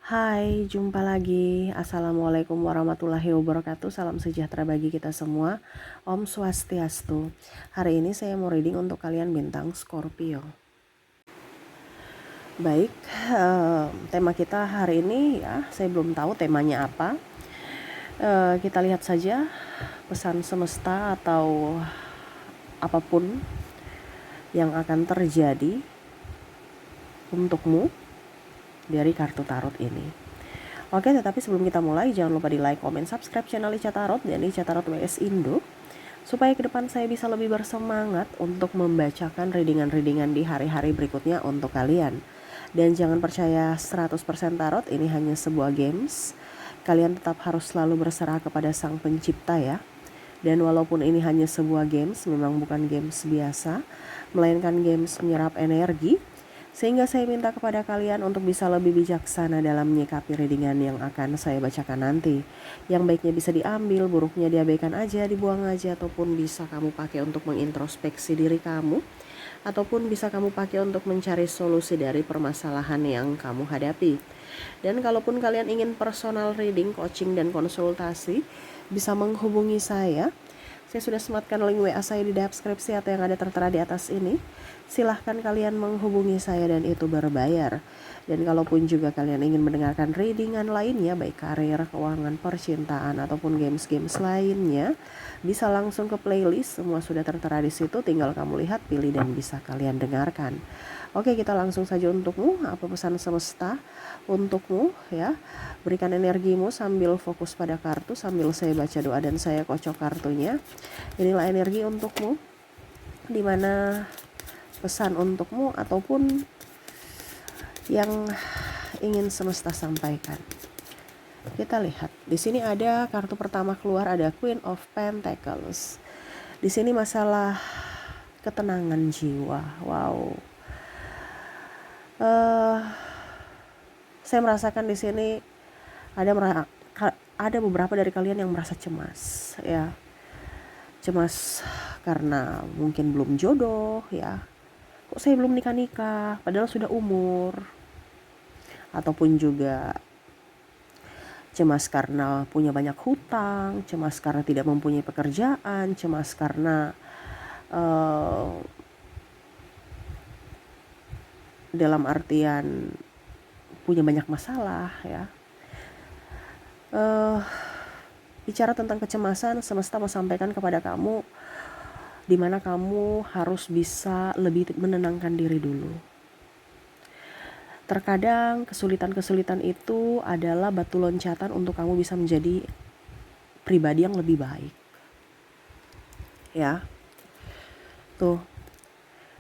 Hai, jumpa lagi. Assalamualaikum warahmatullahi wabarakatuh. Salam sejahtera bagi kita semua. Om Swastiastu. Hari ini saya mau reading untuk kalian bintang Scorpio. Baik, tema kita hari ini ya, saya belum tahu temanya apa. Kita lihat saja pesan semesta atau apapun yang akan terjadi untukmu dari kartu tarot ini. Oke, tetapi sebelum kita mulai, jangan lupa di like, comment, subscribe channel Ica Tarot dan Ica Tarot WS Indo, supaya ke depan saya bisa lebih bersemangat untuk membacakan readingan-readingan di hari-hari berikutnya untuk kalian. Dan jangan percaya 100% tarot, ini hanya sebuah games. Kalian tetap harus selalu berserah kepada Sang Pencipta ya. Dan walaupun ini hanya sebuah games, memang bukan games biasa, melainkan games menyerap energi, sehingga saya minta kepada kalian untuk bisa lebih bijaksana dalam menyikapi readingan yang akan saya bacakan nanti. Yang baiknya bisa diambil, buruknya diabaikan aja, dibuang aja, ataupun bisa kamu pakai untuk mengintrospeksi diri kamu, ataupun bisa kamu pakai untuk mencari solusi dari permasalahan yang kamu hadapi. Dan kalaupun kalian ingin personal reading, coaching, dan konsultasi, bisa menghubungi saya. Saya sudah sematkan link WA saya di deskripsi atau yang ada tertera di atas ini. Silahkan kalian menghubungi saya dan itu berbayar. Dan kalaupun juga kalian ingin mendengarkan readingan lainnya, baik karir, keuangan, percintaan, ataupun games-games lainnya, bisa langsung ke playlist. Semua sudah tertera di situ, tinggal kamu lihat, pilih, dan bisa kalian dengarkan. Oke, kita langsung saja untukmu. Apa pesan semesta untukmu ya? Berikan energimu sambil fokus pada kartu, sambil saya baca doa dan saya kocok kartunya. Inilah energi untukmu, dimana pesan untukmu ataupun yang ingin semesta sampaikan. Kita lihat, di sini ada kartu pertama keluar, ada Queen of Pentacles. Di sini masalah ketenangan jiwa. Wow. Saya merasakan di sini ada beberapa dari kalian yang merasa cemas ya. Cemas karena mungkin belum jodoh ya. Kok saya belum nikah-nikah padahal sudah umur. Ataupun juga cemas karena punya banyak hutang, cemas karena tidak mempunyai pekerjaan, cemas karena dalam artian punya banyak masalah ya. Bicara tentang kecemasan, semesta mau sampaikan kepada kamu di mana kamu harus bisa lebih menenangkan diri dulu. Terkadang kesulitan-kesulitan itu adalah batu loncatan untuk kamu bisa menjadi pribadi yang lebih baik. Ya. Tuh.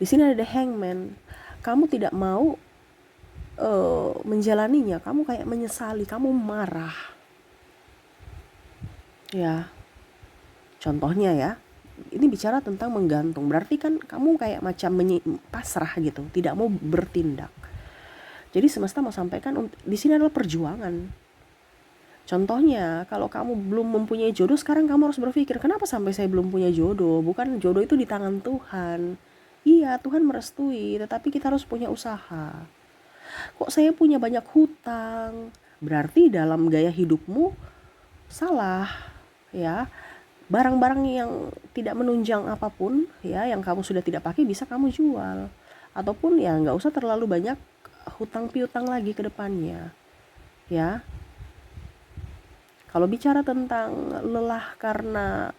Di sini ada The Hangman. Kamu tidak mau menjalaninya, kamu kayak menyesali, kamu marah. Ya. Contohnya ya, ini bicara tentang menggantung. Berarti kan kamu kayak macam pasrah gitu, tidak mau bertindak. Jadi semesta mau sampaikan di sini adalah perjuangan. Contohnya, kalau kamu belum mempunyai jodoh, sekarang kamu harus berpikir, kenapa sampai saya belum punya jodoh? Bukan jodoh itu di tangan Tuhan. Iya, Tuhan merestui, tetapi kita harus punya usaha. Kok saya punya banyak hutang? Berarti dalam gaya hidupmu salah, ya. Barang-barang yang tidak menunjang apapun ya, yang kamu sudah tidak pakai bisa kamu jual. Ataupun ya nggak usah terlalu banyak hutang piutang lagi ke depannya. Ya. Kalau bicara tentang lelah karena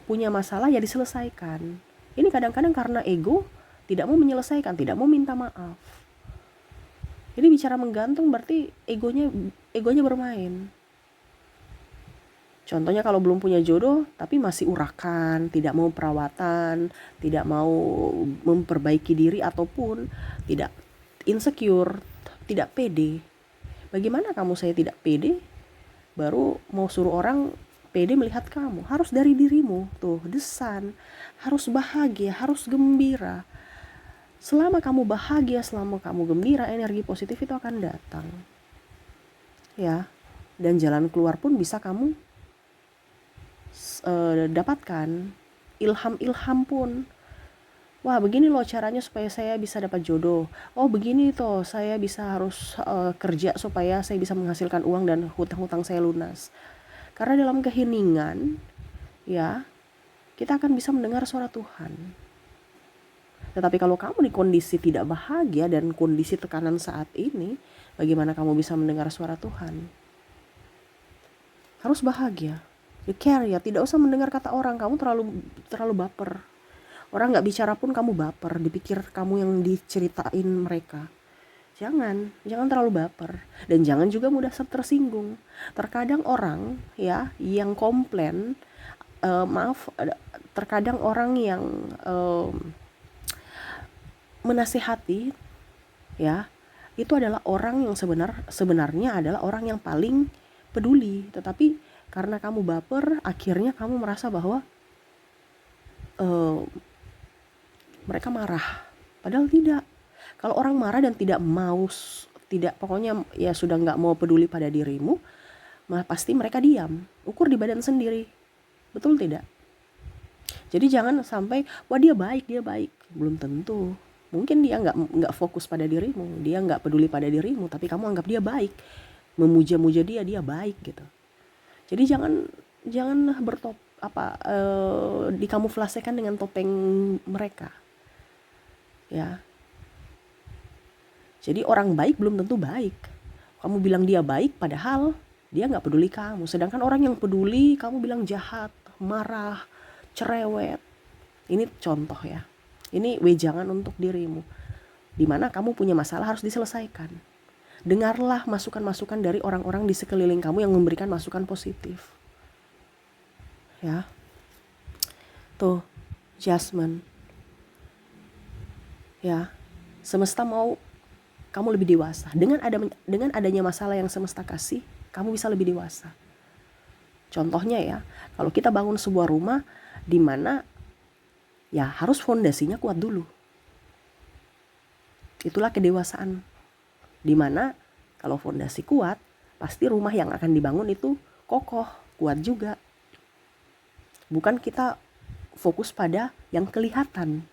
punya masalah ya diselesaikan. Ini kadang-kadang karena ego tidak mau menyelesaikan, tidak mau minta maaf. Jadi bicara menggantung berarti egonya bermain. Contohnya kalau belum punya jodoh tapi masih urakan, tidak mau perawatan, tidak mau memperbaiki diri ataupun tidak insecure, tidak pede. Bagaimana kamu saya tidak pede? Baru mau suruh orang pede melihat kamu. Harus dari dirimu. Tuh, The Sun. Harus bahagia, harus gembira. Selama kamu bahagia, selama kamu gembira, energi positif itu akan datang. Ya. Dan jalan keluar pun bisa kamu dapatkan. Ilham-ilham pun Wah, begini loh caranya supaya saya bisa dapat jodoh. Oh, begini toh saya bisa harus kerja supaya saya bisa menghasilkan uang dan hutang-hutang saya lunas. Karena dalam keheningan, ya, kita akan bisa mendengar suara Tuhan. Tetapi kalau kamu di kondisi tidak bahagia dan kondisi tekanan saat ini, bagaimana kamu bisa mendengar suara Tuhan? Harus bahagia. You care ya, tidak usah mendengar kata orang, kamu terlalu baper. Orang nggak bicara pun kamu baper, dipikir kamu yang diceritain mereka. Jangan terlalu baper. Dan jangan juga mudah tersinggung. Terkadang orang ya yang komplain, terkadang orang yang menasehati ya, itu adalah orang yang sebenarnya adalah orang yang paling peduli. Tetapi karena kamu baper, akhirnya kamu merasa bahwa mereka marah. Padahal tidak. Kalau orang marah dan pokoknya ya sudah nggak mau peduli pada dirimu, pasti mereka diam. Ukur di badan sendiri. Betul tidak? Jadi jangan sampai, wah dia baik. Belum tentu. Mungkin dia nggak fokus pada dirimu, dia nggak peduli pada dirimu, tapi kamu anggap dia baik, memuja-muja dia baik gitu. Jadi jangan dikamuflasekan dengan topeng mereka, ya. Jadi orang baik belum tentu baik. Kamu bilang dia baik, padahal dia nggak peduli kamu. Sedangkan orang yang peduli, kamu bilang jahat, marah, cerewet. Ini contoh ya. Ini wejangan untuk dirimu. Dimana kamu punya masalah harus diselesaikan. Dengarlah masukan-masukan dari orang-orang di sekeliling kamu yang memberikan masukan positif. Ya. Tuh, Jasmine. Ya. Semesta mau kamu lebih dewasa. Dengan adanya masalah yang semesta kasih, kamu bisa lebih dewasa. Contohnya ya, kalau kita bangun sebuah rumah di mana ya harus fondasinya kuat dulu. Itulah kedewasaan. Di mana kalau fondasi kuat, pasti rumah yang akan dibangun itu kokoh, kuat juga. Bukan kita fokus pada yang kelihatan.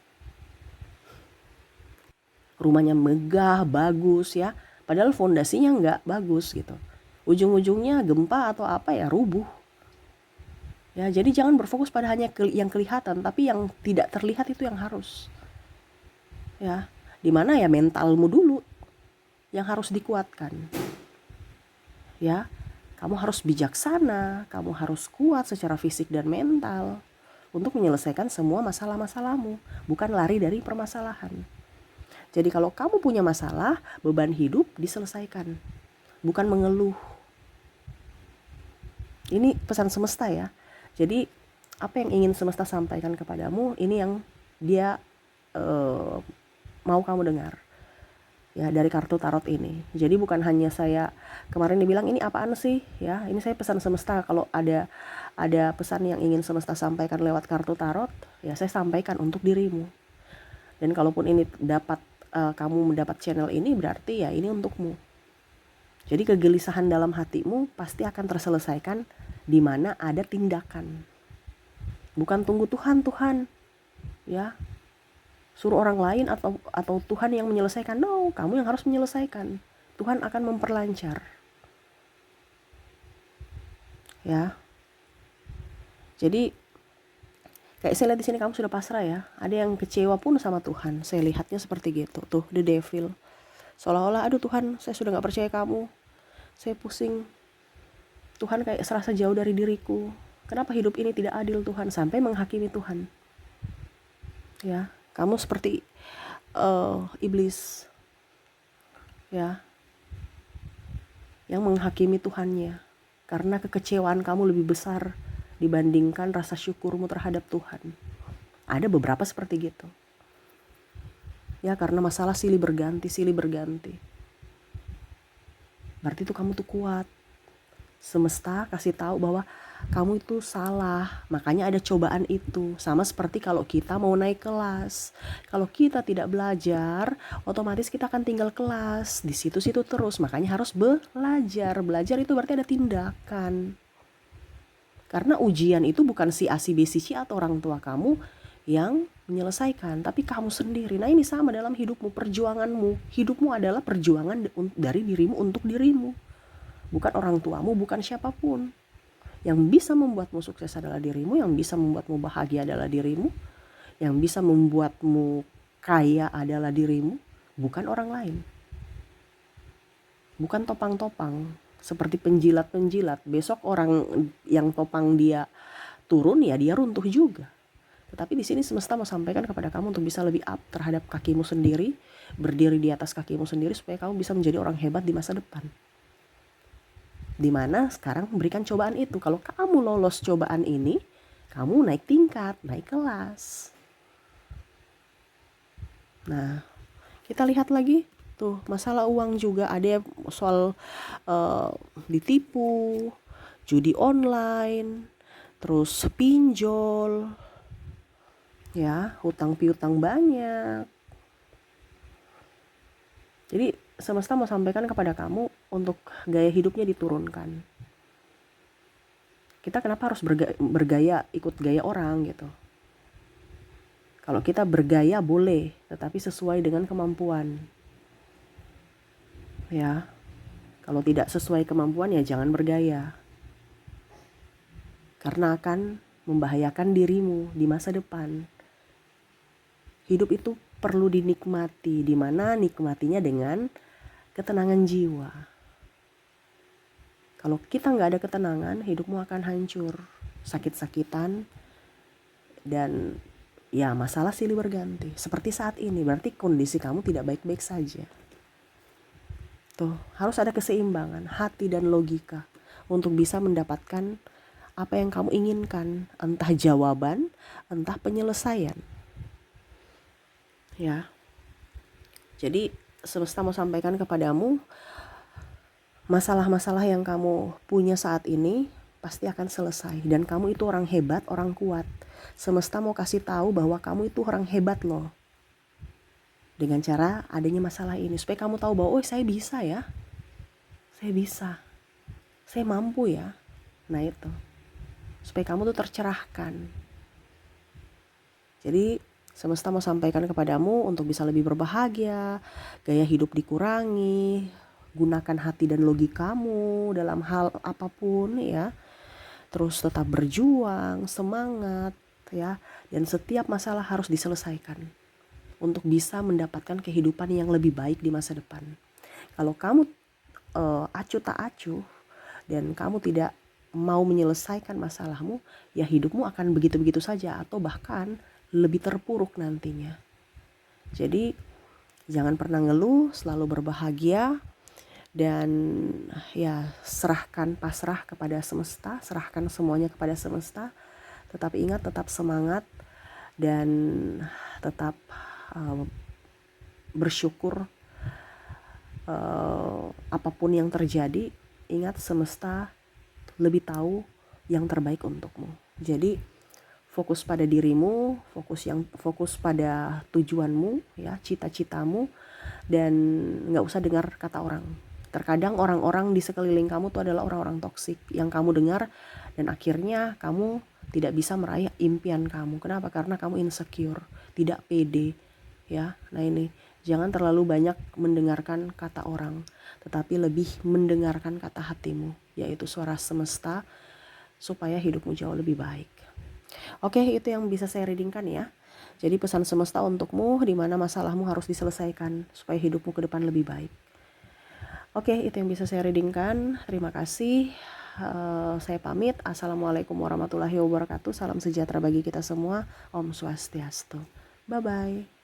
Rumahnya megah, bagus ya, padahal fondasinya nggak bagus gitu. Ujung-ujungnya gempa atau apa ya, rubuh. Ya, jadi jangan berfokus pada hanya yang kelihatan, tapi yang tidak terlihat itu yang harus. Ya, dimana ya mentalmu dulu yang harus dikuatkan. Ya, kamu harus bijaksana, kamu harus kuat secara fisik dan mental untuk menyelesaikan semua masalah-masalahmu, bukan lari dari permasalahan. Jadi kalau kamu punya masalah, beban hidup diselesaikan, bukan mengeluh. Ini pesan semesta ya. Jadi apa yang ingin semesta sampaikan kepadamu, ini yang dia mau kamu dengar. Ya, dari kartu tarot ini. Jadi bukan hanya saya kemarin dibilang ini apaan sih ya, ini saya pesan semesta. Kalau ada pesan yang ingin semesta sampaikan lewat kartu tarot, ya saya sampaikan untuk dirimu. Dan kalaupun ini kamu mendapat channel ini, berarti ya ini untukmu. Jadi kegelisahan dalam hatimu pasti akan terselesaikan di mana ada tindakan. Bukan tunggu Tuhan ya, suruh orang lain atau Tuhan yang menyelesaikan. No, kamu yang harus menyelesaikan. Tuhan akan memperlancar. Ya. Jadi kayak saya lihat di sini kamu sudah pasrah ya. Ada yang kecewa pun sama Tuhan. Saya lihatnya seperti gitu. Tuh, the devil. Seolah-olah, aduh Tuhan, saya sudah gak percaya kamu. Saya pusing. Tuhan kayak serasa jauh dari diriku. Kenapa hidup ini tidak adil Tuhan? Sampai menghakimi Tuhan. Ya, kamu seperti iblis. Ya. Yang menghakimi Tuhannya. Karena kekecewaan kamu lebih besar dibandingkan rasa syukurmu terhadap Tuhan. Ada beberapa seperti gitu. Ya, karena masalah silih berganti. Berarti itu kamu tuh kuat. Semesta kasih tahu bahwa kamu itu salah, makanya ada cobaan itu. Sama seperti kalau kita mau naik kelas. Kalau kita tidak belajar, otomatis kita akan tinggal kelas. Di situ-situ terus, makanya harus belajar. Belajar itu berarti ada tindakan. Karena ujian itu bukan si A, si B, si C atau orang tua kamu yang menyelesaikan, tapi kamu sendiri. Nah ini sama dalam hidupmu, perjuanganmu. Hidupmu adalah perjuangan dari dirimu untuk dirimu. Bukan orang tuamu, bukan siapapun. Yang bisa membuatmu sukses adalah dirimu, yang bisa membuatmu bahagia adalah dirimu, yang bisa membuatmu kaya adalah dirimu, bukan orang lain. Bukan topang-topang, seperti penjilat-penjilat. Besok orang yang topang dia turun, ya dia runtuh juga. Tetapi di sini semesta mau sampaikan kepada kamu untuk bisa lebih up terhadap kakimu sendiri, berdiri di atas kakimu sendiri supaya kamu bisa menjadi orang hebat di masa depan. Dimana sekarang memberikan cobaan itu. Kalau kamu lolos cobaan ini, kamu naik tingkat, naik kelas. Nah, kita lihat lagi tuh masalah uang juga, ada soal ditipu, judi online, terus pinjol, ya, hutang piutang banyak. Jadi semesta mau sampaikan kepada kamu untuk gaya hidupnya diturunkan. Kita kenapa harus bergaya ikut gaya orang gitu? Kalau kita bergaya boleh, tetapi sesuai dengan kemampuan. Ya, kalau tidak sesuai kemampuan ya jangan bergaya. Karena akan membahayakan dirimu di masa depan. Hidup itu perlu dinikmati, dimana nikmatinya dengan ketenangan jiwa. Kalau kita nggak ada ketenangan, hidupmu akan hancur, sakit-sakitan, dan ya masalah silih berganti. Seperti saat ini, berarti kondisi kamu tidak baik-baik saja. Tuh, harus ada keseimbangan hati dan logika untuk bisa mendapatkan apa yang kamu inginkan, entah jawaban, entah penyelesaian. Ya. Jadi semesta mau sampaikan kepadamu, masalah-masalah yang kamu punya saat ini pasti akan selesai, dan kamu itu orang hebat, orang kuat. Semesta mau kasih tahu bahwa kamu itu orang hebat loh. Dengan cara adanya masalah ini supaya kamu tahu bahwa saya bisa ya. Saya bisa. Saya mampu ya. Nah itu. Supaya kamu tuh tercerahkan. Jadi semesta mau sampaikan kepadamu untuk bisa lebih berbahagia, gaya hidup dikurangi, gunakan hati dan logikamu dalam hal apapun ya. Terus tetap berjuang, semangat ya, dan setiap masalah harus diselesaikan untuk bisa mendapatkan kehidupan yang lebih baik di masa depan. Kalau kamu acuh tak acuh dan kamu tidak mau menyelesaikan masalahmu, ya hidupmu akan begitu-begitu saja atau bahkan lebih terpuruk nantinya. Jadi jangan pernah ngeluh, selalu berbahagia, dan ya pasrah kepada semesta, serahkan semuanya kepada semesta. Tetapi ingat, tetap semangat dan tetap bersyukur apapun yang terjadi. Ingat, semesta lebih tahu yang terbaik untukmu. Jadi fokus pada dirimu, fokus pada tujuanmu ya, cita-citamu, dan nggak usah dengar kata orang. Terkadang orang-orang di sekeliling kamu tuh adalah orang-orang toksik yang kamu dengar, dan akhirnya kamu tidak bisa meraih impian kamu. Kenapa? Karena kamu insecure, tidak pede ya. Nah ini, jangan terlalu banyak mendengarkan kata orang, tetapi lebih mendengarkan kata hatimu, yaitu suara semesta, supaya hidupmu jauh lebih baik. Oke, itu yang bisa saya readingkan ya. Jadi pesan semesta untukmu, di mana masalahmu harus diselesaikan supaya hidupmu ke depan lebih baik. Oke, itu yang bisa saya readingkan. Terima kasih. Saya pamit. Assalamualaikum warahmatullahi wabarakatuh. Salam sejahtera bagi kita semua. Om Swastiastu. Bye-bye.